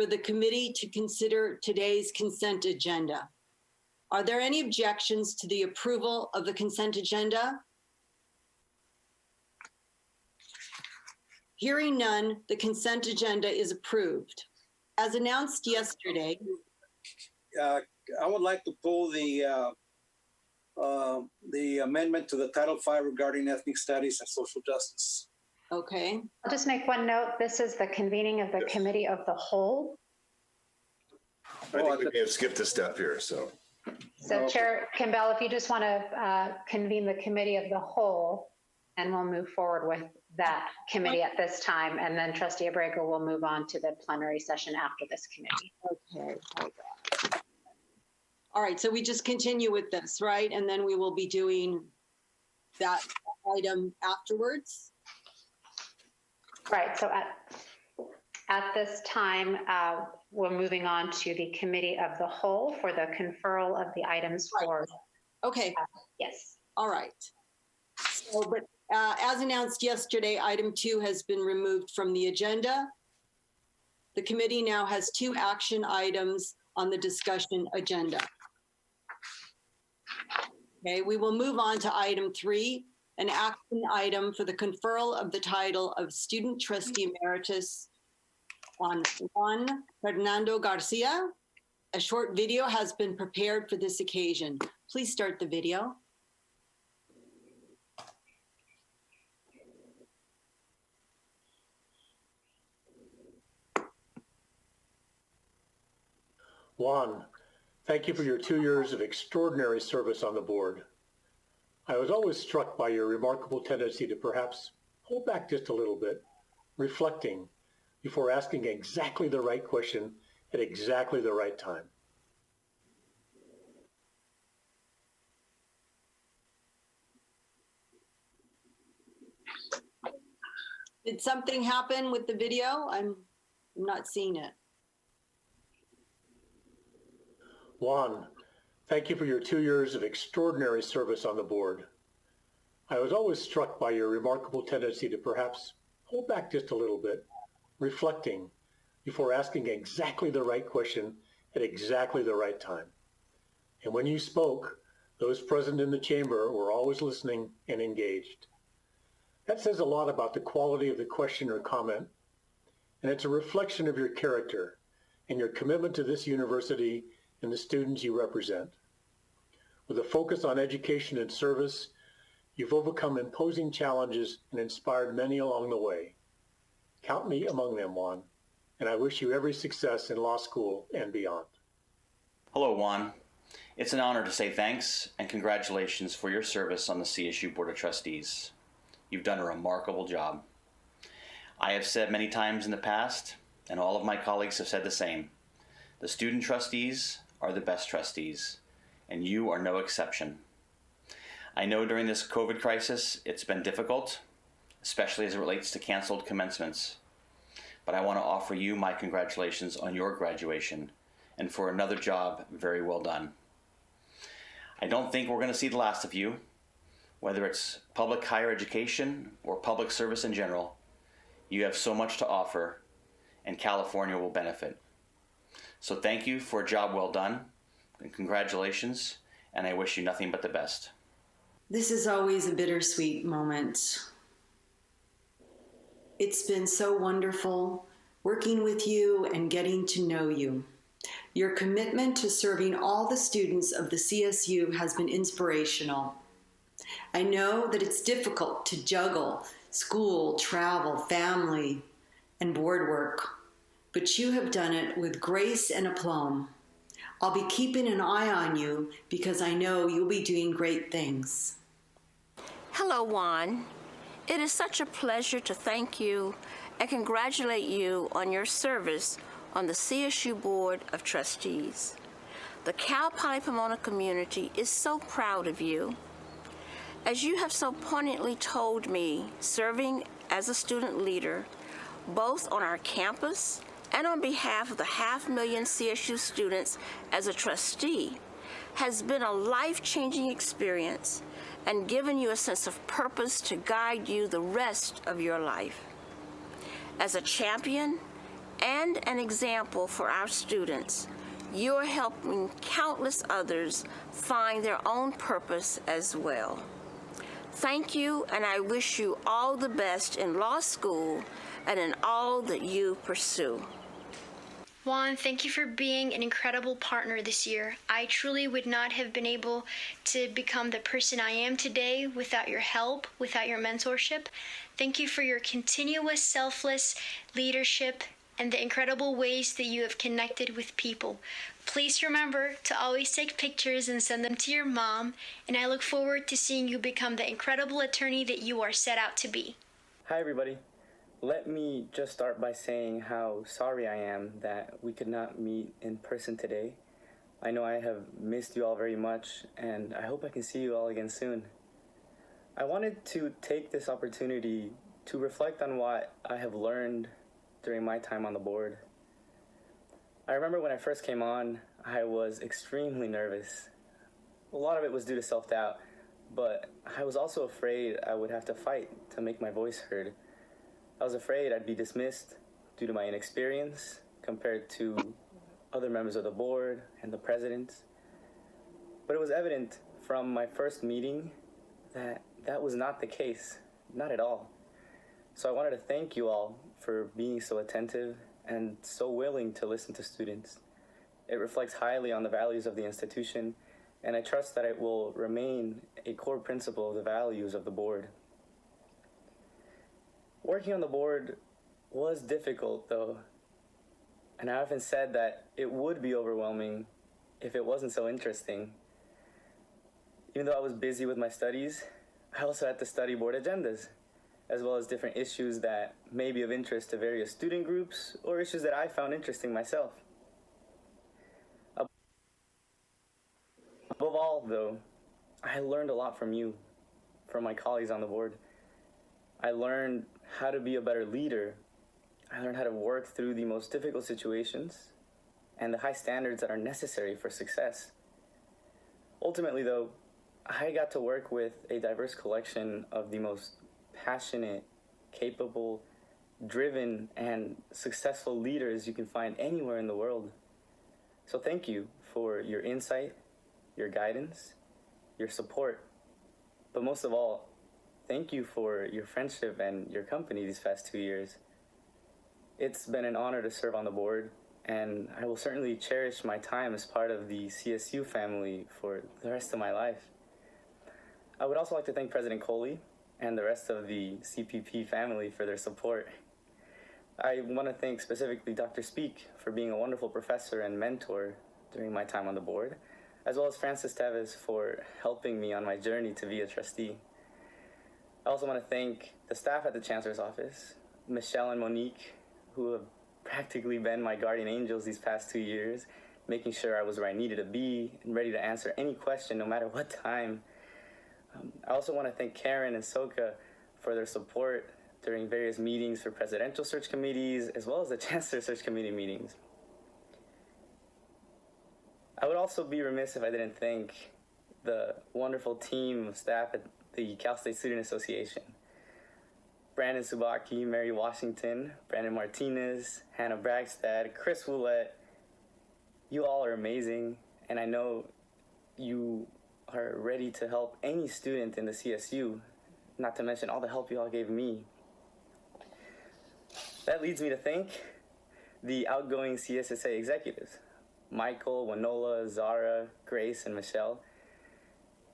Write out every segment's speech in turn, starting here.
for the committee to consider today's consent agenda. Are there any objections to the approval of the consent agenda? Hearing none, the consent agenda is approved. As announced yesterday, I would like to pull the amendment to the Title V regarding ethnic studies and social justice. okay, I'll just make one note. This is the convening of the committee of the whole. I think we may have skipped a step here, so. So Chair Kimball, if you just want to convene the committee of the whole, and we'll move forward with that committee at this time. And then Trustee Abrego will move on to the plenary session after this committee. okay. Hold on. All right, so we just continue with this, right? And then we will be doing that item afterwards. Right, so at this time, we're moving on to the committee of the whole for the conferral of the items for, Okay, yes. all right. So, but as announced yesterday, item 2 has been removed from the agenda. The committee now has 2 action items on the discussion agenda. Okay, we will move on to item 3, an action item for the conferral of the title of Student Trustee Emeritus on Juan Fernando Garcia. A short video has been prepared for this occasion. Please start the video. Juan, thank you for your 2 years of extraordinary service on the board. I was always struck by your remarkable tendency to perhaps hold back just a little bit, reflecting before asking exactly the right question at exactly the right time. Did something happen with the video? I'm not seeing it. Juan, thank you for your 2 years of extraordinary service on the board. I was always struck by your remarkable tendency to perhaps hold back just a little bit, reflecting before asking exactly the right question at exactly the right time. And when you spoke, those present in the chamber were always listening and engaged. That says a lot about the quality of the question or comment, and it's a reflection of your character and your commitment to this university and the students you represent. With a focus on education and service, you've overcome imposing challenges and inspired many along the way. Count me among them, Juan, and I wish you every success in law school and beyond. Hello, Juan. It's an honor to say thanks and congratulations for your service on the CSU Board of Trustees. You've done a remarkable job. I have said many times in the past, and all of my colleagues have said the same, the student trustees are the best trustees, and you are no exception. I know during this COVID crisis, it's been difficult, especially as it relates to canceled commencements. But I want to offer you my congratulations on your graduation and for another job very well done. I don't think we're going to see the last of you, whether it's public higher education or public service in general. You have so much to offer, and California will benefit. So thank you for a job well done, and congratulations, and I wish you nothing but the best. This is always a bittersweet moment. It's been so wonderful working with you and getting to know you. Your commitment to serving all the students of the CSU has been inspirational. I know that it's difficult to juggle school, travel, family, and board work, but you have done it with grace and aplomb. I'll be keeping an eye on you because I know you'll be doing great things. Hello, Juan. It is such a pleasure to thank you and congratulate you on your service on the CSU Board of Trustees. The Cal Poly Pomona community is so proud of you. As you have so poignantly told me, serving as a student leader, both on our campus and on behalf of the 500,000 CSU students as a trustee, has been a life-changing experience and given you a sense of purpose to guide you the rest of your life. As a champion and an example for our students. You're helping countless others find their own purpose as well. Thank you, and I wish you all the best in law school and in all that you pursue. Juan, thank you for being an incredible partner this year. I truly would not have been able to become the person I am today without your help, without your mentorship. Thank you for your continuous, selfless leadership and the incredible ways that you have connected with people. Please remember to always take pictures and send them to your mom, and I look forward to seeing you become the incredible attorney that you are set out to be. Hi, everybody. Let me just start by saying how sorry I am that we could not meet in person today. I know I have missed you all very much, and I hope I can see you all again soon. I wanted to take this opportunity to reflect on what I have learned during my time on the board. I remember when I first came on, I was extremely nervous. A lot of it was due to self-doubt, but I was also afraid I would have to fight to make my voice heard. I was afraid I'd be dismissed due to my inexperience compared to other members of the board and the president. But it was evident from my first meeting that that was not the case, not at all. So I wanted to thank you all for being so attentive and so willing to listen to students. It reflects highly on the values of the institution, and I trust that it will remain a core principle of the values of the board. Working on the board was difficult, though, and I often said that it would be overwhelming if it wasn't so interesting. Even though I was busy with my studies, I also had to study board agendas, as well as different issues that may be of interest to various student groups or issues that I found interesting myself. Above all, though, I learned a lot from you, from my colleagues on the board. I learned how to be a better leader. I learned how to work through the most difficult situations and the high standards that are necessary for success. Ultimately, though, I got to work with a diverse collection of the most passionate, capable, driven, and successful leaders you can find anywhere in the world. So thank you for your insight, your guidance, your support, but most of all, thank you for your friendship and your company these past 2 years. It's been an honor to serve on the board, and I will certainly cherish my time as part of the CSU family for the rest of my life. I would also like to thank President Coley and the rest of the CPP family for their support. I want to thank specifically Dr. Speak for being a wonderful professor and mentor during my time on the board, as well as Francis Teves for helping me on my journey to be a trustee. I also want to thank the staff at the Chancellor's Office, Michelle and Monique, who have practically been my guardian angels these past 2 years, making sure I was where I needed to be and ready to answer any question no matter what time. I also want to thank Karen and Soka for their support during various meetings for presidential search committees, as well as the Chancellor Search Committee meetings. I would also be remiss if I didn't thank the wonderful team of staff at the Cal State Student Association. Brandon Subaki, Mary Washington, Brandon Martinez, Hannah Bragstad, Chris Woolett. You all are amazing, and I know you are ready to help any student in the CSU, not to mention all the help you all gave me. That leads me to thank the outgoing CSSA executives, Michael, Wanola, Zara, Grace, and Michelle.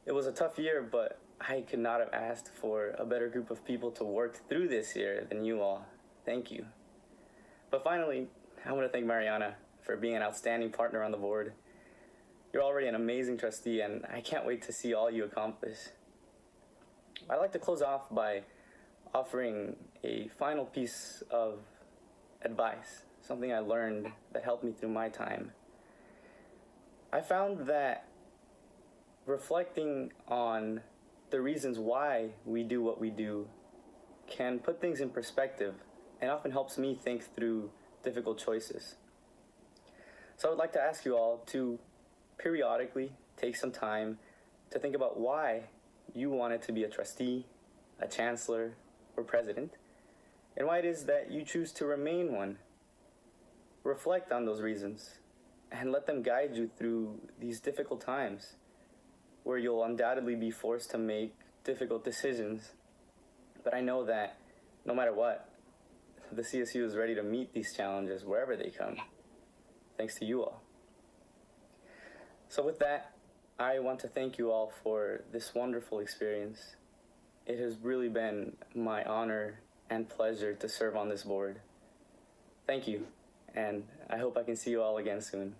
It was a tough year, but I could not have asked for a better group of people to work through this year than you all. Thank you. But finally, I want to thank Mariana for being an outstanding partner on the board. You're already an amazing trustee, and I can't wait to see all you accomplish. I'd like to close off by offering a final piece of advice, something I learned that helped me through my time. I found that reflecting on the reasons why we do what we do can put things in perspective and often helps me think through difficult choices. So I would like to ask you all to periodically take some time to think about why you wanted to be a trustee, a chancellor, or president, and why it is that you choose to remain one. reflect on those reasons and let them guide you through these difficult times where you'll undoubtedly be forced to make difficult decisions. But I know that no matter what, the CSU is ready to meet these challenges wherever they come, thanks to you all. So with that, I want to thank you all for this wonderful experience. It has really been my honor and pleasure to serve on this board. Thank you, and I hope I can see you all again soon.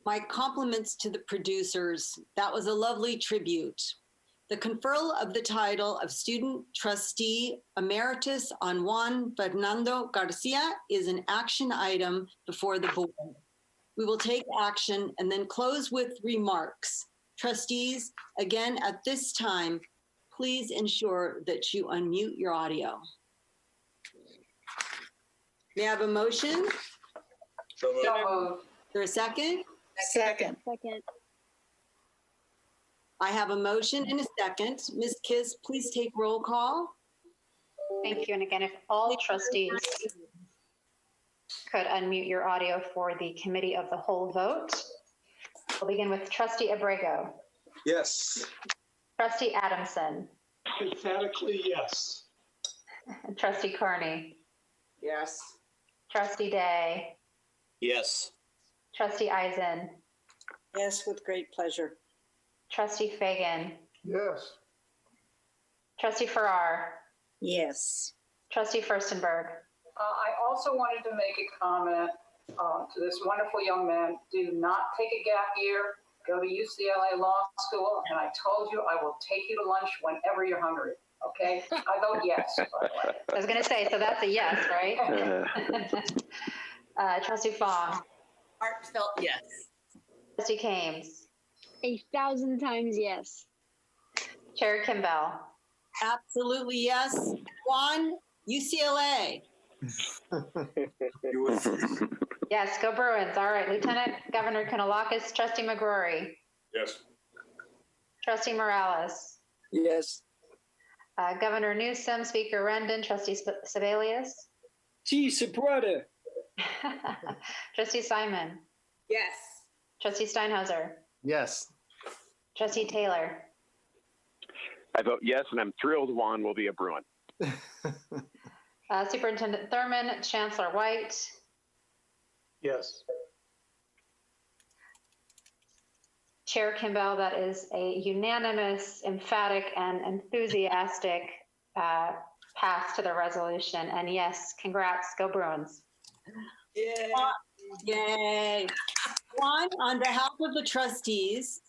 My compliments to the producers. That was a lovely tribute. The conferral of the title of Student Trustee Emeritus on Juan Fernando Garcia is an action item before the board. We will take action and then close with remarks. Trustees, again, at this time, please ensure that you unmute your audio. May I have a motion? So moved. Is there a second? Second. I have a motion and a second. Ms. Kiss, please take roll call. Thank you. And again, if all trustees could unmute your audio for the committee of the whole vote. We'll begin with Trustee Abrego, Yes. Trustee Adamson, Emphatically, yes. Trustee Carney, Yes. Trustee Day, Yes. Trustee Eisen, Yes, with great pleasure. Trustee Fagan, Yes. Trustee Farrar, Yes. Trustee Furstenberg. I also wanted to make a comment to this wonderful young man. Do not take a gap year. Go to UCLA Law School, and I told you I will take you to lunch whenever you're hungry. Okay? I vote yes, by the way. I was going to say, so that's a yes, right? Trustee Fong, Heartfelt yes. Trustee Kames, 1,000 times yes. Chair Kimbell, Absolutely yes. Juan, UCLA. yes, go Bruins. All right, Lieutenant Governor Kanalakis, Trustee McGrory, Yes. Trustee Morales, Yes. Governor Newsom, Speaker Rendon, Trustee Sebelius, Geez, brother. Trustee Simon, Yes. Trustee Steinhauser, Yes. Trustee Taylor, I vote yes, and I'm thrilled Juan will be a Bruin. Superintendent Thurman, Chancellor White, Yes. Chair Kimbell. That is a unanimous, emphatic, and enthusiastic pass to the resolution. And yes, congrats, go Bruins. Yeah. Yay. Juan, on behalf of the trustees,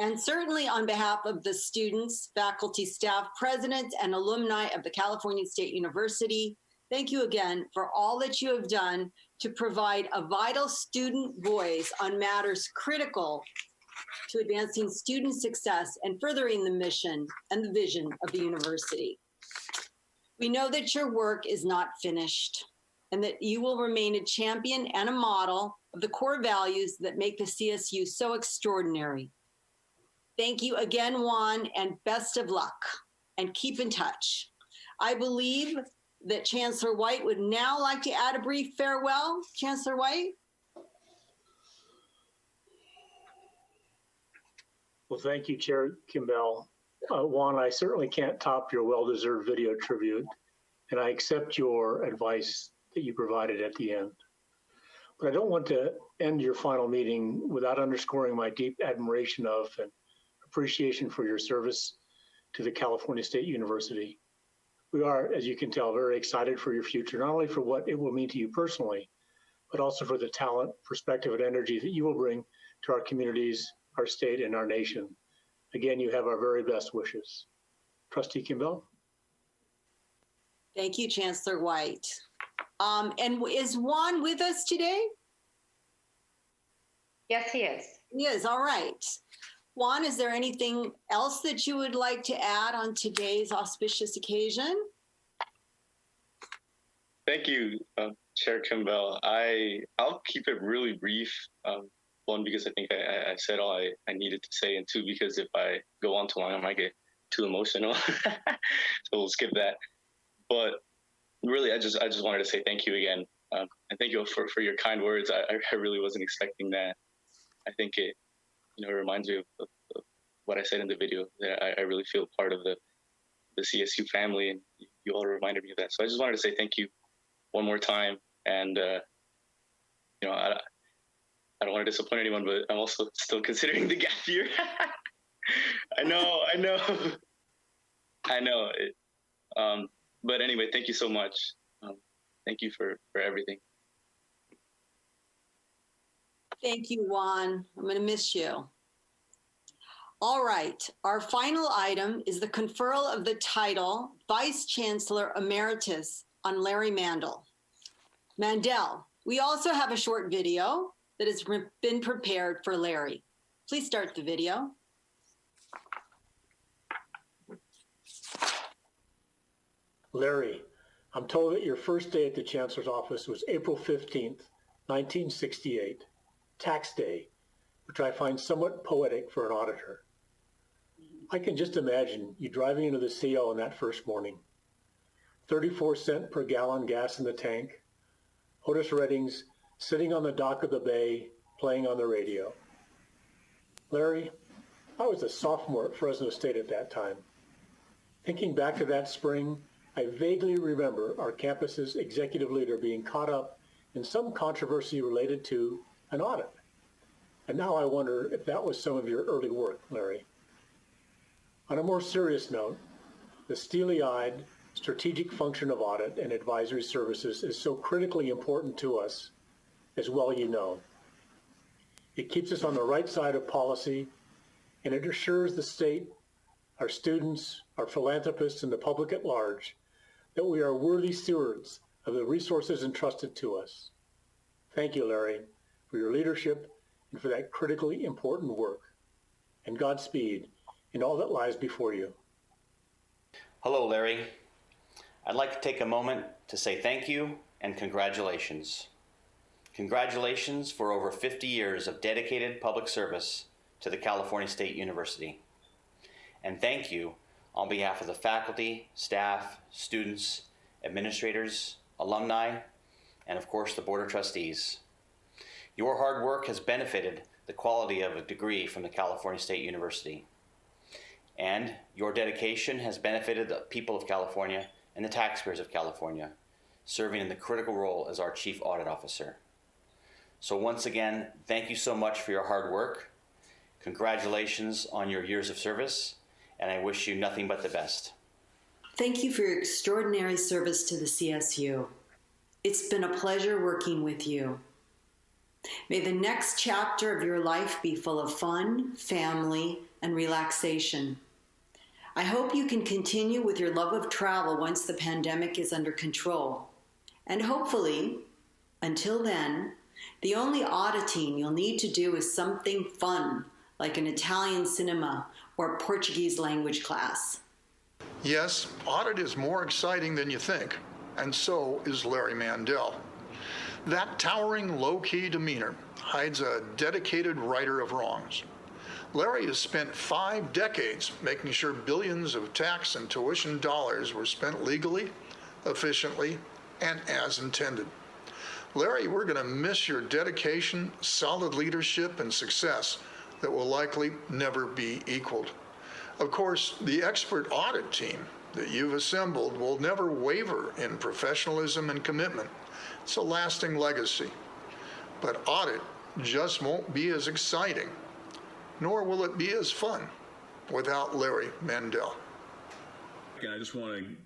and certainly on behalf of the students, faculty, staff, presidents, and alumni of the California State University, thank you again for all that you have done to provide a vital student voice on matters critical to advancing student success and furthering the mission and the vision of the university. We know that your work is not finished and that you will remain a champion and a model of the core values that make the CSU so extraordinary. Thank you again, Juan, and best of luck, and keep in touch. I believe that Chancellor White would now like to add a brief farewell. Chancellor White? Well, thank you, Chair Kimbell. Juan, I certainly can't top your well-deserved video tribute, and I accept your advice that you provided at the end. But I don't want to end your final meeting without underscoring my deep admiration of and appreciation for your service to the California State University. We are, as you can tell, very excited for your future, not only for what it will mean to you personally, but also for the talent, perspective, and energy that you will bring to our communities, our state, and our nation. Again, you have our very best wishes. Trustee Kimbell? Thank you, Chancellor White. And is Juan with us today? Yes, he is. He is, all right. Juan, is there anything else that you would like to add on today's auspicious occasion? Thank you, Chair Kimbell. I'll keep it really brief. one, because I think I said all I needed to say, and two, because if I go on too long, I might get too emotional. So we'll skip that. But really, I just wanted to say thank you again. And thank you for your kind words. I really wasn't expecting that. I think it, reminds me of what I said in the video, that I really feel part of the CSU family, and you all reminded me of that. So I just wanted to say thank you one more time. And, I don't want to disappoint anyone, but I'm also still considering the gap year. I know. But anyway, thank you so much. Thank you for everything. Thank you, Juan. I'm going to miss you. All right. Our final item is the conferral of the title Vice Chancellor Emeritus on Larry Mandel. Mandel, we also have a short video that has been prepared for Larry. Please start the video. Larry, I'm told that your first day at the Chancellor's office was April 15th, 1968, tax day, which I find somewhat poetic for an auditor. I can just imagine you driving into the CO on that first morning. 34-cent per gallon gas in the tank, Otis Reddings sitting on the dock of the bay, playing on the radio. Larry, I was a sophomore at Fresno State at that time. Thinking back to that spring, I vaguely remember our campus's executive leader being caught up in some controversy related to an audit. And now I wonder if that was some of your early work, Larry. On a more serious note, the steely-eyed, strategic function of audit and advisory services is so critically important to us, as well you know. It keeps us on the right side of policy, and it assures the state, our students, our philanthropists, and the public at large that we are worthy stewards of the resources entrusted to us. Thank you, Larry, for your leadership and for that critically important work. And Godspeed in all that lies before you. Hello, Larry. I'd like to take a moment to say thank you and congratulations. Congratulations for over 50 years of dedicated public service to the California State University. And thank you on behalf of the faculty, staff, students, administrators, alumni, and of course the Board of Trustees. Your hard work has benefited the quality of a degree from the California State University. And your dedication has benefited the people of California and the taxpayers of California, serving in the critical role as our Chief Audit Officer. So once again, thank you so much for your hard work. Congratulations on your years of service, and I wish you nothing but the best. Thank you for your extraordinary service to the CSU. It's been a pleasure working with you. May the next chapter of your life be full of fun, family, and relaxation. I hope you can continue with your love of travel once the pandemic is under control. And hopefully, until then, the only auditing you'll need to do is something fun, like an Italian cinema or Portuguese language class. Yes, audit is more exciting than you think, and so is Larry Mandel. That towering, low-key demeanor hides a dedicated righter of wrongs. Larry has spent 5 decades making sure billions of tax and tuition dollars were spent legally, efficiently, and as intended. Larry, we're going to miss your dedication, solid leadership, and success that will likely never be equaled. Of course, the expert audit team that you've assembled will never waver in professionalism and commitment. It's a lasting legacy. But audit just won't be as exciting, nor will it be as fun without Larry Mandel. And I just want to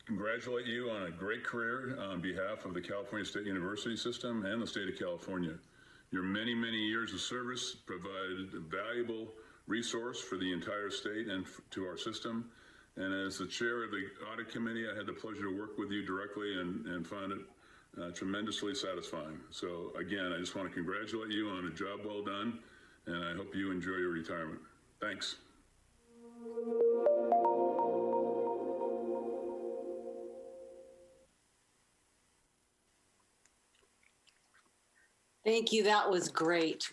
congratulate you on a great career on behalf of the California State University system and the state of California. Your many, many years of service provided a valuable resource for the entire state and to our system. And as the chair of the audit committee, I had the pleasure to work with you directly and found it tremendously satisfying. So again, I just want to congratulate you on a job well done, and I hope you enjoy your retirement. Thanks. Thank you. That was great.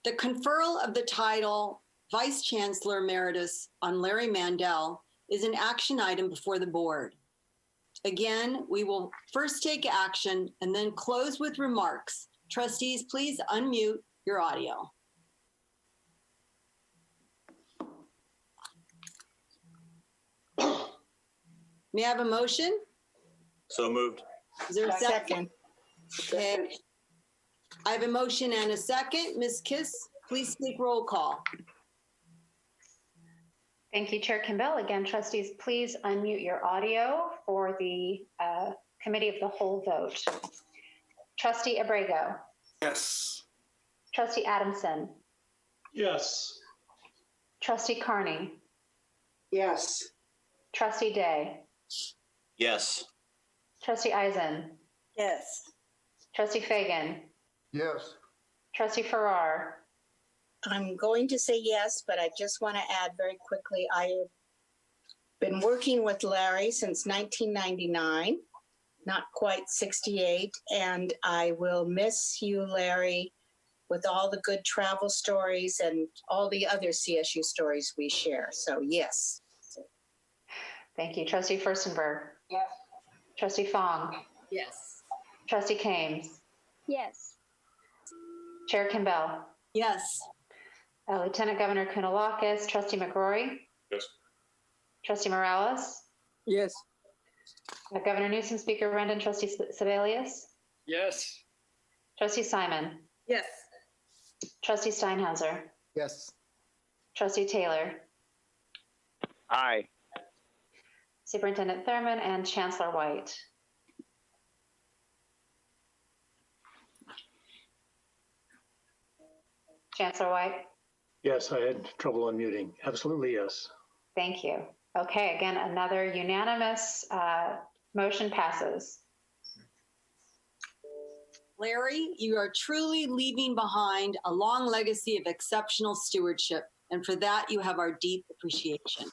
The conferral of the title Vice Chancellor Emeritus on Larry Mandel is an action item before the board. Again, we will first take action and then close with remarks. Trustees, please unmute your audio. May I have a motion? So moved. Is there a second? Okay. I have a motion and a second. Ms. Kiss, please take roll call. Thank you, Chair Kimball. Again, trustees, please unmute your audio for the committee of the whole vote. Trustee Abrego. Yes. Trustee Adamson. Yes. Trustee Carney. Yes. Trustee Day. Yes. Trustee Eisen. Yes. Trustee Fagan. Yes. Trustee Farrar. I'm going to say yes, but I just want to add very quickly, I have been working with Larry since 1999, not quite 68, and I will miss you, Larry, with all the good travel stories and all the other CSU stories we share. So yes. Thank you. Trustee Furstenberg. Yes. Trustee Fong. Yes. Trustee Kames. Yes. Chair Kimball. Yes. Lieutenant Governor Kounalakis. Trustee McGrory. Yes. Trustee Morales. Yes. Governor Newsom, Speaker Rendon, Trustee Sebelius. Yes. Trustee Simon. Yes. Trustee Steinhauser. Yes. Trustee Taylor. Aye. Superintendent Thurman and Chancellor White. Chancellor White. Yes, I had trouble unmuting. Absolutely, yes. Thank you. Okay, again, another unanimous motion passes. Larry, you are truly leaving behind a long legacy of exceptional stewardship, and for that you have our deep appreciation.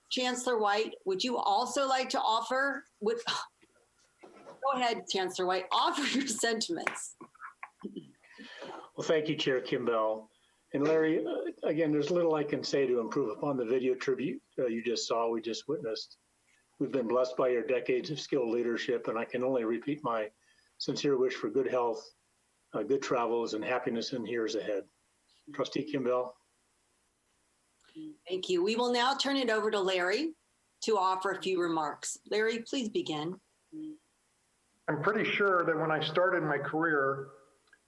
Chancellor White, would you also like to offer, go ahead, Chancellor White, offer your sentiments. Well, thank you, Chair Kimball. And Larry, again, there's little I can say to improve upon the video tribute you just saw, we just witnessed. We've been blessed by your decades of skilled leadership, and I can only repeat my sincere wish for good health, good travels, and happiness in years ahead. Trustee Kimball. Thank you. We will now turn it over to Larry to offer a few remarks. Larry, please begin. I'm pretty sure that when I started my career,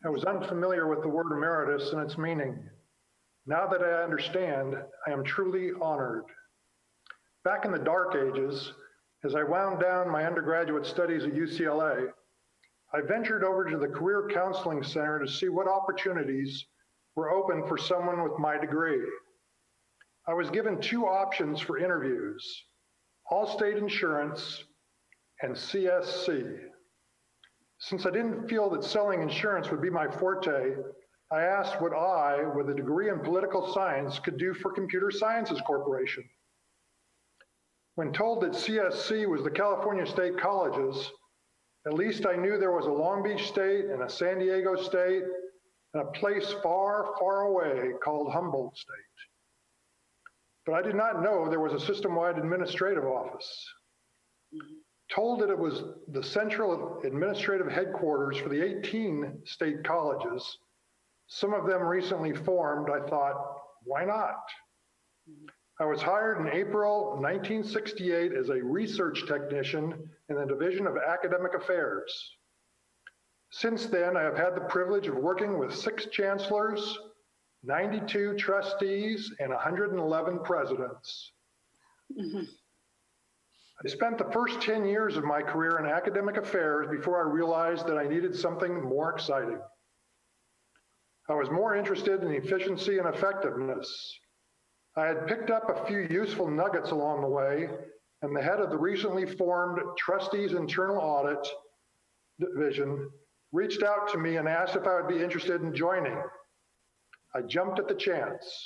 I was unfamiliar with the word emeritus and its meaning. Now that I understand, I am truly honored. Back in the dark ages, as I wound down my undergraduate studies at UCLA, I ventured over to the Career Counseling Center to see what opportunities were open for someone with my degree. I was given two options for interviews: Allstate Insurance and CSC. Since I didn't feel that selling insurance would be my forte, I asked what I, with a degree in political science, could do for Computer Sciences Corporation. When told that CSC was the California State Colleges, at least I knew there was a Long Beach State and a San Diego State and a place far, far away called Humboldt State. But I did not know there was a system-wide administrative office. Told that it was the central administrative headquarters for the 18 state colleges, some of them recently formed, I thought, why not? I was hired in April 1968 as a research technician in the Division of Academic Affairs. Since then, I have had the privilege of working with 6 chancellors, 92 trustees, and 111 presidents. I spent the first 10 years of my career in academic affairs before I realized that I needed something more exciting. I was more interested in efficiency and effectiveness. I had picked up a few useful nuggets along the way, and the head of the recently formed Trustees Internal Audit Division reached out to me and asked if I would be interested in joining. I jumped at the chance.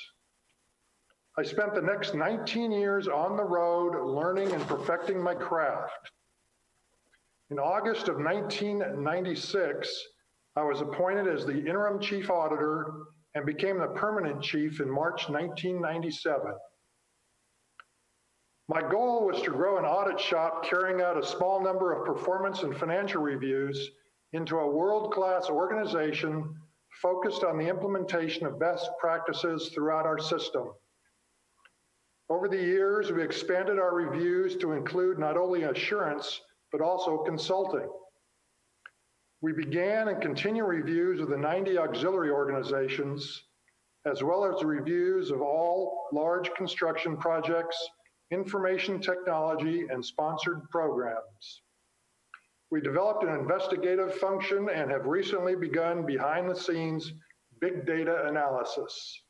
I spent the next 19 years on the road learning and perfecting my craft. In August of 1996, I was appointed as the interim chief auditor and became the permanent chief in March 1997. My goal was to grow an audit shop carrying out a small number of performance and financial reviews into a world-class organization focused on the implementation of best practices throughout our system. Over the years, we expanded our reviews to include not only assurance, but also consulting. We began and continue reviews of the 90 auxiliary organizations, as well as reviews of all large construction projects, information technology, and sponsored programs. We developed an investigative function and have recently begun behind-the-scenes big data analysis.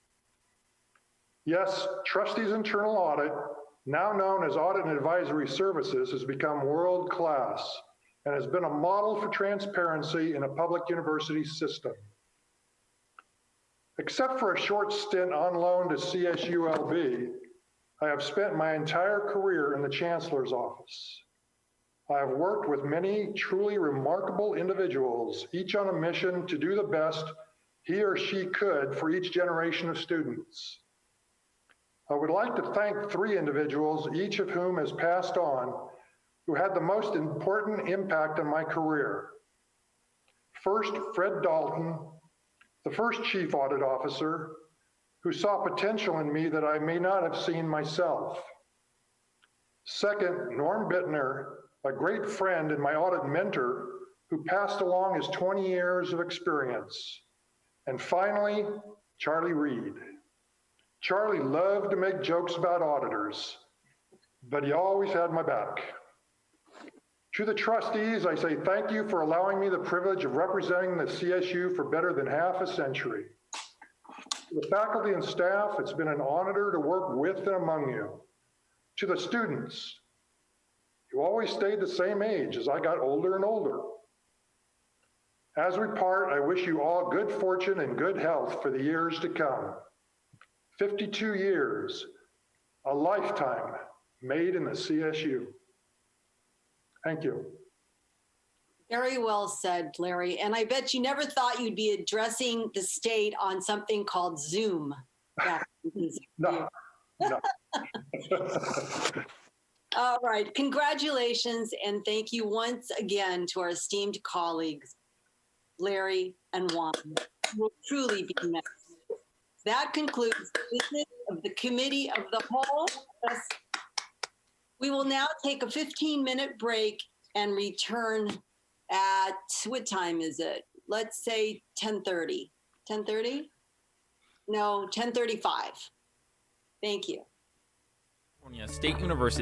Yes, Trustees Internal Audit, now known as Audit and Advisory Services, has become world-class and has been a model for transparency in a public university system. Except for a short stint on loan to CSULB, I have spent my entire career in the Chancellor's office. I have worked with many truly remarkable individuals, each on a mission to do the best he or she could for each generation of students. I would like to thank 3 individuals, each of whom has passed on, who had the most important impact on my career. First, Fred Dalton, the first Chief Audit Officer, who saw potential in me that I may not have seen myself. Second, Norm Bittner, a great friend and my audit mentor, who passed along his 20 years of experience. And finally, Charlie Reed. Charlie loved to make jokes about auditors, but he always had my back. To the trustees, I say thank you for allowing me the privilege of representing the CSU for better than half a century. To the faculty and staff, it's been an honor to work with and among you. To the students, you always stayed the same age as I got older and older. As we part, I wish you all good fortune and good health for the years to come. 52 years, a lifetime made in the CSU. Thank you. Very well said, Larry. And I bet you never thought you'd be addressing the state on something called Zoom. No. All right. Congratulations. And thank you once again to our esteemed colleagues, Larry and Juan. You will truly be missed. That concludes the business of the Committee of the Whole. We will now take a 15-minute break and return at, what time is it? Let's say 10:30. 10:30? No, 10:35. Thank you. California State University